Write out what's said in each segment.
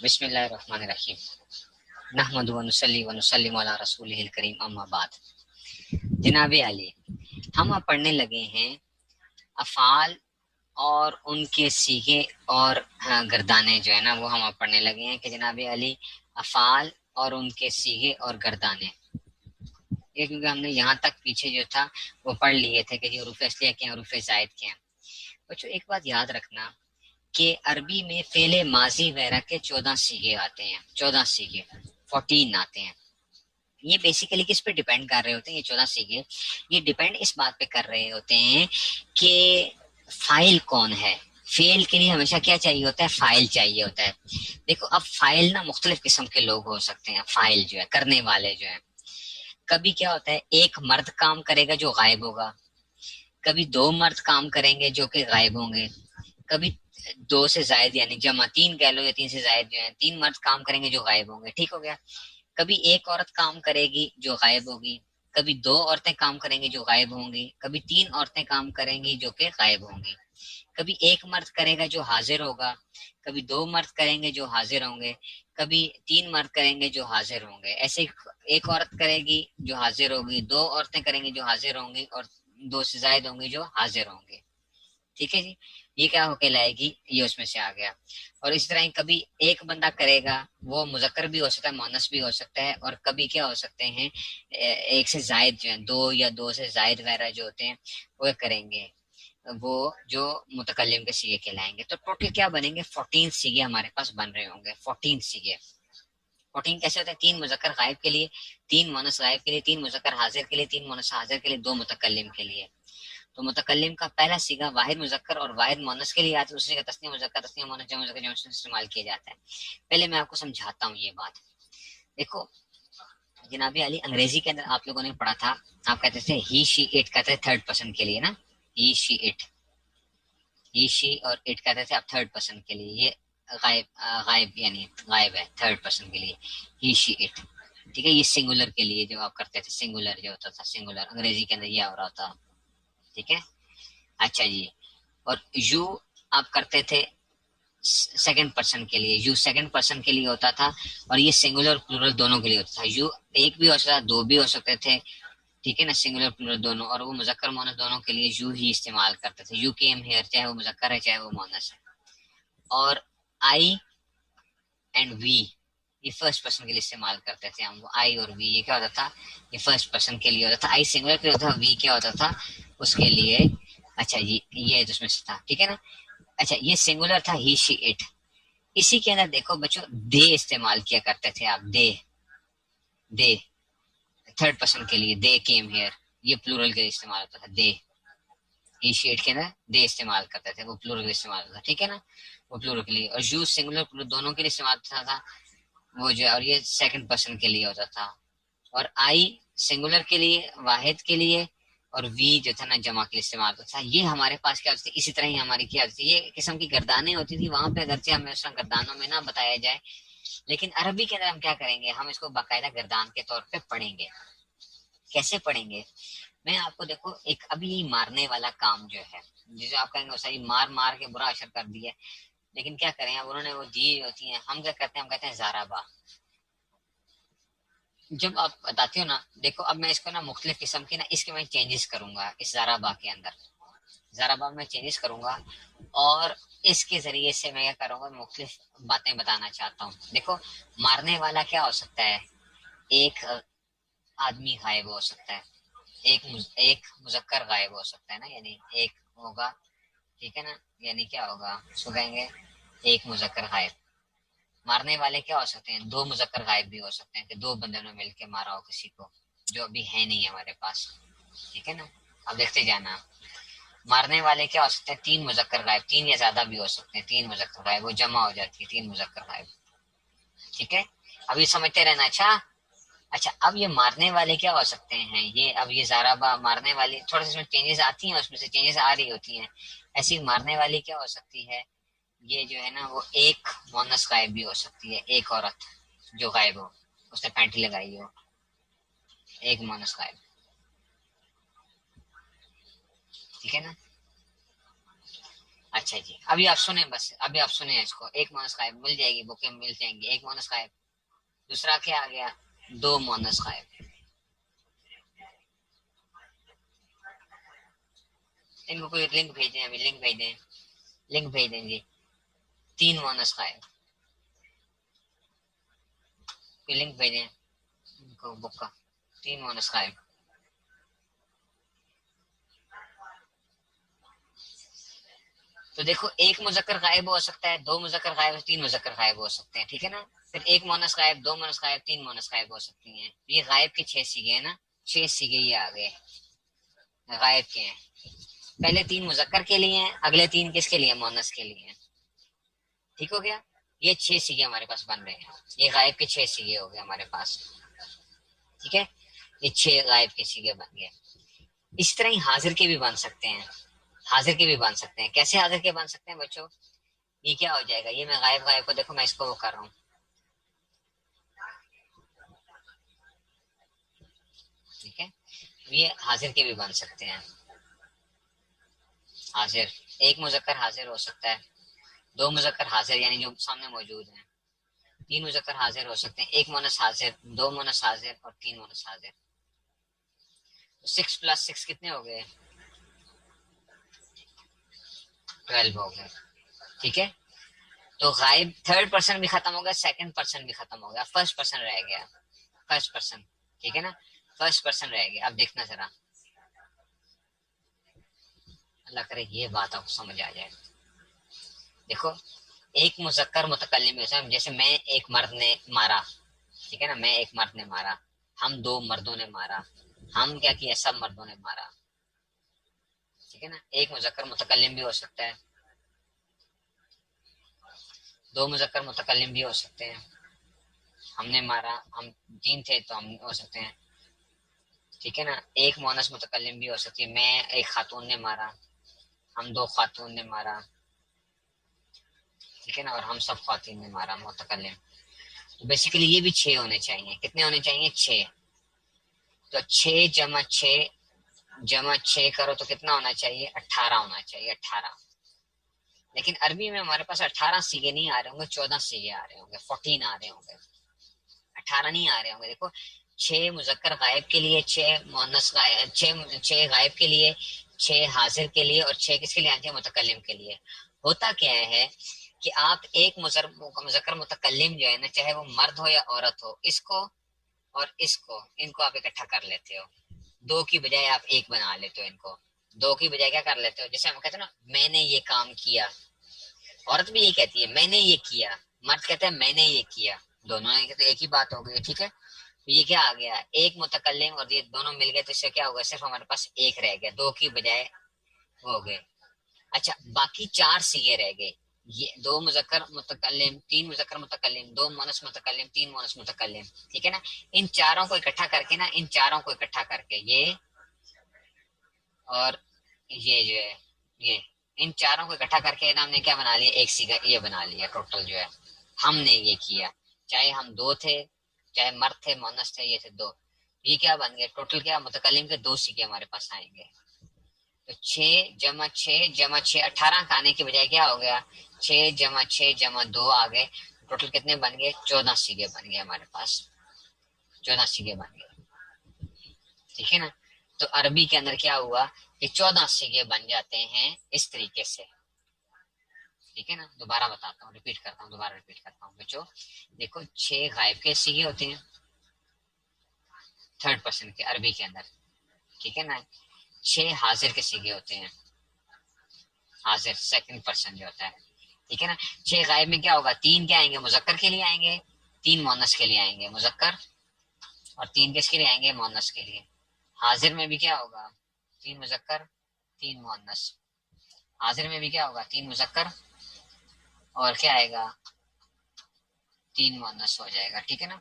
बिस्मिल्लाहिर्रहमानिर्रहीम नहमदु व नुसल्ली व नुसल्लिमु अला रसूलिहिल करीम अम्मा बाद। जनाब अली, हम अब पढ़ने लगे हैं अफ़ाल और उनके सीगे और गर्दाने जो है ना वो हम अब पढ़ने लगे हैं कि जनाब अली अफ़ाल और उनके सीगे और गर्दाने, ये क्योंकि हमने यहाँ तक पीछे जो था वो पढ़ लिए थे कि जो हरूफ असलिया के हैं हरूफ ज़ायद के हैं। बच्चों एक बात याद रखना कि अरबी में फेले माजी वगैरह के 14 सीगे आते हैं, 14 सीगे 14 आते हैं। ये बेसिकली किस पे डिपेंड कर रहे होते हैं ये 14 सीगे? ये डिपेंड इस बात पे कर रहे होते हैं कि फाइल कौन है। फेल के लिए हमेशा क्या चाहिए होता है? फाइल चाहिए होता है। देखो अब फाइल ना मुख्तलिफ किस्म के लोग हो सकते हैं। फाइल जो है करने वाले जो है, कभी क्या होता है एक मर्द काम करेगा जो गायब होगा, कभी दो मर्द काम करेंगे जो कि गायब होंगे, कभी दो से जायद यानी जमा तीन कह लो या तीन से जायद जो है तीन मर्द काम करेंगे जो गायब होंगे, ठीक हो गया। कभी एक औरत काम करेगी जो गायब होगी, कभी दो औरतें काम करेंगी जो गायब होंगी, कभी तीन औरतें काम करेंगी जो कि गायब होंगी, कभी एक मर्द करेगा जो हाजिर होगा, कभी दो मर्द करेंगे जो हाजिर होंगे, कभी तीन मर्द करेंगे जो हाजिर होंगे। ऐसे एक औरत करेगी जो हाजिर होगी, दो औरतें करेंगी जो हाजिर होंगी और दो से जायद होंगी जो हाजिर होंगे। ठीक है जी, ये क्या होके लाएगी? ये उसमें से आ गया। और इस तरह ही कभी एक बंदा करेगा, वो मुजक्कर भी हो सकता है मुअन्नस भी हो सकता है, और कभी क्या हो सकते हैं एक से जायद जो है दो या दो से जायद वगैरह जो होते हैं वो करेंगे, वो जो मुतकल्लिम के सीगे कहलाएंगे। तो टोटल क्या बनेंगे? 14 सीगे हमारे पास बन रहे होंगे। 14 सीगे। 14 कैसे होते हैं? तीन मुजक्कर गायब के लिए, तीन मुअन्नस गायब के लिए, तीन मुजक्कर हाजिर के लिए, तीन मुअन्नस हाजिर के लिए, दो मुतकल्लिम के लिए। तो मुतकल्लिम का पहला सीगा वाहिद मुजक्कर और वाहिद मुअन्नस के लिए आता है, दूसरे का तस्नीय मुजक्कर तस्नीय मुअन्नस जमा मुजक्कर जमा इस्तेमाल किया जाता है। पहले मैं आपको समझाता हूँ ये बात। देखो जनाबी अली, अंग्रेजी के अंदर आप लोगों ने पढ़ा था, आप कहते थे ही शी इट, कहते थे थर्ड पर्सन के लिए ना, ही शी इट, ही शी और इट कहते थे आप थर्ड पर्सन के लिए। ये गायब गायब यानी गायब है थर्ड पर्सन के लिए, ही शी इट। ठीक है, ये सिंगुलर के लिए जो आप करते थे, सिंगुलर जो होता था सिंगुलर, अंग्रेजी के अंदर ये हो रहा था। ठीक है, अच्छा जी। और यू आप करते थे सेकंड पर्सन के लिए, यू सेकंड पर्सन के लिए होता था, और ये सिंगुलर प्लूरल दोनों के लिए होता था। यू एक भी हो सकता था, दो भी हो सकते थे, ठीक है ना, सिंगुलर प्लूरल दोनों। और वो मुजक्कर मोनस दोनों के लिए यू ही इस्तेमाल करते थे। यू केम हियर, चाहे वो मुजक्कर है चाहे वो मोनस है। और आई एंड वी ये फर्स्ट पर्सन के लिए इस्तेमाल करते थे हम। आई और वी ये क्या होता था? ये फर्स्ट पर्सन के लिए होता था। आई सिंगुलर के लिए होता था, वी क्या होता था उसके लिए? अच्छा जी, ये उसमें से था, ठीक है ना। अच्छा, ये सिंगुलर था ही शी इट। इसी के अंदर देखो बच्चों, दे इस्तेमाल किया करते थे आप। दे, दे थर्ड पर्सन के लिए, दे केम हियर, ये प्लूरल के लिए इस्तेमाल होता था। दे ही शी इट के अंदर दे इस्तेमाल करते थे, वो प्लूरल के लिए इस्तेमाल होता था, ठीक है ना, वो प्लूरल के लिए। और यू सिंगुलर प्लूरल दोनों के लिए इस्तेमाल होता था वो जो, और ये सेकंड पर्सन के लिए होता था। और आई सिंगुलर के लिए, वाहिद के लिए, और वी जो था ना जमा के लिए इस्तेमाल होता था। ये हमारे पास क्या होती थी? इसी तरह ही हमारी क्या होती थी? ये किस्म की गर्दानें होती थी। वहां पे अगरचे हमें उस गर्दानों में ना बताया जाए, लेकिन अरबी के अंदर हम क्या करेंगे? हम इसको बाकायदा गर्दान के तौर पे पढ़ेंगे। कैसे पढ़ेंगे? मैं आपको देखो, एक अभी मारने वाला काम जो है, जिसे आप कहेंगे सही मार मार के बुरा असर कर दिया, लेकिन क्या करें अब, उन्होंने वो दी होती है, हम क्या करते हैं? हम कहते हैं जाराबा। जब आप बताते हो ना, देखो अब मैं इसको ना मुख्तलिफ किस्म की ना इसके मैं चेंजेस करूंगा इस जाराबा के अंदर। जाराबा में चेंजेस करूंगा, और इसके जरिए से मैं क्या करूंगा? मुख्तलिफ बातें बताना चाहता हूँ। देखो, मारने वाला क्या हो सकता है? एक आदमी गायब हो सकता है, एक मुजक्कर गायब हो सकता है ना, यानी एक होगा, ठीक है ना, यानी क्या होगा? उसको कहेंगे एक मुजक्कर गायब। मारने वाले क्या हो सकते हैं? दो मुजक्कर गायब भी हो सकते हैं, कि दो बंदों ने मिलकर मारा हो किसी को, जो अभी है नहीं हमारे पास, ठीक है ना। अब देखते जाना, मारने वाले क्या हो सकते हैं? तीन मुजक्कर गायब, तीन या ज्यादा भी हो सकते हैं, तीन मुजक्कर गायब, वो जमा हो जाती है, तीन मुजक्कर गायब, ठीक है। अभी समझते रहना। अच्छा, अच्छा अब ये मारने वाले क्या हो सकते हैं? ये अब ये जाराबा मारने वाले थोड़े से चेंजेस आती हैं, उसमें से चेंजेस आ रही होती हैं। ऐसी मारने वाली क्या हो सकती है? ये जो है ना, वो एक मोनस गायब भी हो सकती है, एक औरत जो गायब हो, उसने पैंटी लगाई हो, एक मोनस गायब, ठीक है ना। اچھا جی ابھی آپ سنیں، بس ابھی آپ سنیں اس کو. ایک مونس غائب مل جائے گی، بکیں مل جائیں گی. ایک مونس غائب. دوسرا کیا آ گیا؟ دو مونس غائب. ان کو کوئی لنک بھیج دیں، ابھی لنک بھیج دیں، لنک بھیج دیں جی. تین مونس غائب. کوئی لنک بھیجیں ان کو بک کا. تین مونس غائب. تو دیکھو ایک مذکر غائب ہو سکتا ہے، دو مذکر غائب، تین مذکر غائب ہو سکتے ہیں. ٹھیک ہے نا. پھر ایک مونس غائب، دو مونس غائب، تین مونس غائب ہو سکتی ہیں. یہ غائب کے 6 سیگے ہیں نا، 6 سیگے یہ آ گئے غائب کے ہیں. پہلے تین مذکر کے لیے ہیں، اگلے تین کس کے لیے؟ مونس کے لیے ہیں. ٹھیک ہو گیا. یہ 6 سیگے ہمارے پاس بن رہے ہیں. یہ غائب کے 6 سیگے ہو گئے ہمارے پاس. ٹھیک ہے. یہ 6 غائب کے سیگے بن گئے. اس طرح ہی حاضر کے بھی بن سکتے ہیں. حاضر کے بھی بن سکتے ہیں. کیسے حاضر کے بن سکتے ہیں بچوں؟ یہ کیا ہو جائے گا؟ یہ میں غائب غائب کو دیکھو میں اس کو وہ کر رہا ہوں. ٹھیک ہے. یہ حاضر کے بھی بن سکتے ہیں. حاضر ایک مذکر حاضر ہو سکتا ہے، دو مذکر حاضر یعنی جو سامنے موجود ہیں. تین مذکر حاضر ہو سکتے ہیں، ایک مونس حاضر، دو مونس حاضر اور تین مونس حاضر. 6 + 6 کتنے ہو گئے؟ 12 ہو گئے. ٹھیک ہے. تو غائب تھرڈ پرسن بھی ختم ہو گیا، سیکنڈ پرسن بھی ختم ہو گیا، فرسٹ پرسن رہ گیا. First person. ٹھیک ہے نا. فرسٹ پرسن رہ گیا. اب دیکھنا ذرا، اللہ کرے یہ بات آپ کو سمجھ آ جائے. دیکھو ایک مذکر متکلم ہے، جیسے میں ایک مرد نے مارا. ٹھیک ہے نا. میں ایک مرد نے مارا، ہم دو مردوں نے مارا. ہم کیا کیا؟ سب مردوں نے مارا. ٹھیک ہے نا. ایک مذکر متکلم بھی ہو سکتا ہے، دو مذکر متکلم بھی ہو سکتے ہیں. ہم نے مارا، ہم تین تھے تو ہم ہو سکتے ہیں. ٹھیک ہے نا. ایک مونس متکلم بھی ہو سکتی ہے، میں ایک خاتون نے مارا، ہم دو خاتون نے مارا. ٹھیک ہے نا. اور ہم سب خواتین نے مارا متکلم. تو بیسیکلی یہ بھی 6 ہونے چاہیے. کتنے ہونے چاہیے؟ 6. تو 6 + 6 + 6 کرو تو کتنا ہونا چاہیے؟ 18 ہونا چاہیے. 18. لیکن عربی میں ہمارے پاس 18 سیگے نہیں آ رہے ہوں گے، 14 سیگے آ رہے ہوں گے، 14 آ رہے ہوں گے. 18 نہیں آ رہے ہوں گے. دیکھو 6 مذکر غائب کے لیے، 6 مؤنث غائب، 6 غائب کے لیے، 6 حاضر کے لیے، اور 6 کس کے لیے آتے ہیں؟ متکلم کے لیے. ہوتا کیا ہے کہ آپ ایک مذکر متکلم جو ہے نا، چاہے وہ مرد ہو یا عورت ہو، اس کو اور اس کو، ان کو آپ اکٹھا کر لیتے ہو. دو کی بجائے آپ ایک بنا لیتے ہو ان کو. دو کی بجائے کیا کر لیتے ہو؟ جیسے ہم کہتے ہیں نا میں نے یہ کام کیا. عورت بھی یہ کہتی ہے میں نے یہ کیا، مرد کہتے ہیں میں نے یہ کیا. دونوں نے تو ایک ہی بات ہو گئی. ٹھیک ہے. یہ کیا آ گیا؟ ایک متکلم اور یہ دونوں مل گئے تو اس سے کیا ہوگا؟ صرف ہمارے پاس ایک رہ گیا، دو کی بجائے ہو گئے. اچھا باقی 4 سیگے رہ گئے. یہ دو مذکر متکلم، تین مذکر متکلم، دو مونس متکلم، تین مونس متکلم. ٹھیک ہے نا. ان چاروں کو اکٹھا کر کے نا، ان چاروں کو اکٹھا کر کے یہ اور یہ جو ہے، یہ ان چاروں کو اکٹھا کر کے نا ہم نے کیا بنا لیا؟ ایک سیگا یہ بنا لیا. ٹوٹل جو ہے ہم نے یہ کیا، چاہے ہم دو تھے، چاہے مرد تھے، مونس تھے، یہ تھے دو. یہ کیا بن گیا؟ ٹوٹل کیا؟ متکلم کے 2 سیگے ہمارے پاس آئیں گے. تو 6 + 6 + 6 18 کا آنے کی بجائے کیا ہو گیا؟ 6 + 6 + 2 آ گئے. ٹوٹل کتنے بن گئے؟ 14 سیگے بن گئے ہمارے پاس. 14 سیگے بن گئے. ٹھیک ہے نا. تو عربی کے اندر کیا ہوا کہ 14 سیگے بن جاتے ہیں اس طریقے سے. ٹھیک ہے نا. دوبارہ بتاتا ہوں، ریپیٹ کرتا ہوں، دوبارہ ریپیٹ کرتا ہوں بچوں. دیکھو 6 غائب کے سیگے ہوتے ہیں تھرڈ پرسن کے عربی کے اندر. ٹھیک ہے نا. 6 حاضر کے سیگے ہوتے ہیں، حاضر سیکنڈ پرسن جو ہوتا ہے. ٹھیک ہے نا. 6 غائب میں کیا ہوگا؟ 3 کیا آئیں گے؟ مذکر کے لیے آئیں گے، 3 مؤنث کے لیے آئیں گے مذکر، اور 3 کس کے لیے آئیں گے؟ مؤنث کے لیے. حاضر میں بھی کیا ہوگا؟ 3 مذکر، 3 مؤنث. حاضر میں بھی کیا ہوگا؟ 3 مذکر اور کیا آئے گا؟ 3 مؤنث ہو جائے گا. ٹھیک ہے نا.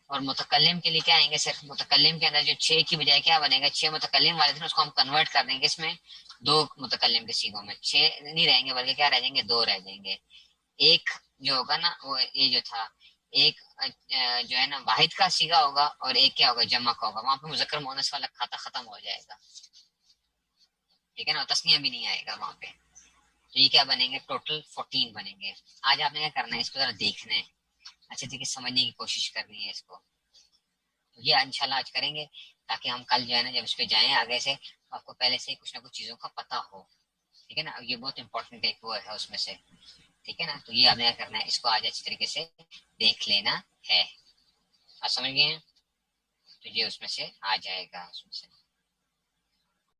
اور متکلم کے لیے کیا آئیں گے؟ صرف متکلم کے اندر جو 6 کی بجائے کیا بنے گا؟ 6 متکلم والے تھے اس کو ہم کنورٹ کر دیں گے اس میں 2 متکلم کے سیگوں میں. 6 نہیں رہیں گے بلکہ کیا رہ جائیں گے؟ 2 رہ جائیں گے. ایک جو ہوگا نا وہ یہ جو تھا ایک جو ہے نا واحد کا سیگا ہوگا، اور ایک کیا ہوگا؟ جمع کا ہوگا. وہاں پہ مذکر مؤنث والا کھاتا ختم ہو جائے گا. ٹھیک ہے نا. تسنیہ بھی نہیں آئے گا وہاں پہ. تو یہ کیا بنیں گے؟ ٹوٹل 14 بنیں گے. آج آپ نے کیا کرنا ہے؟ اس کو ذرا دیکھنا ہے، اچھے طریقے سے سمجھنے کی کوشش کرنی ہے اس کو. یہ انشاءاللہ آج کریں گے تاکہ ہم کل جو ہے نا جب اس پہ جائیں آگے سے آپ کو پہلے سے کچھ نہ کچھ چیزوں کا پتہ ہو. ٹھیک ہے نا، یہ بہت امپورٹنٹ ایک وہ ہے اس میں سے. ٹھیک ہے نا، تو یہ آپ نے کیا کرنا ہے؟ اس کو آج اچھی طریقے سے دیکھ لینا ہے. آپ سمجھ گئے ہیں؟ تو یہ اس میں سے آ جائے گا اس میں سے.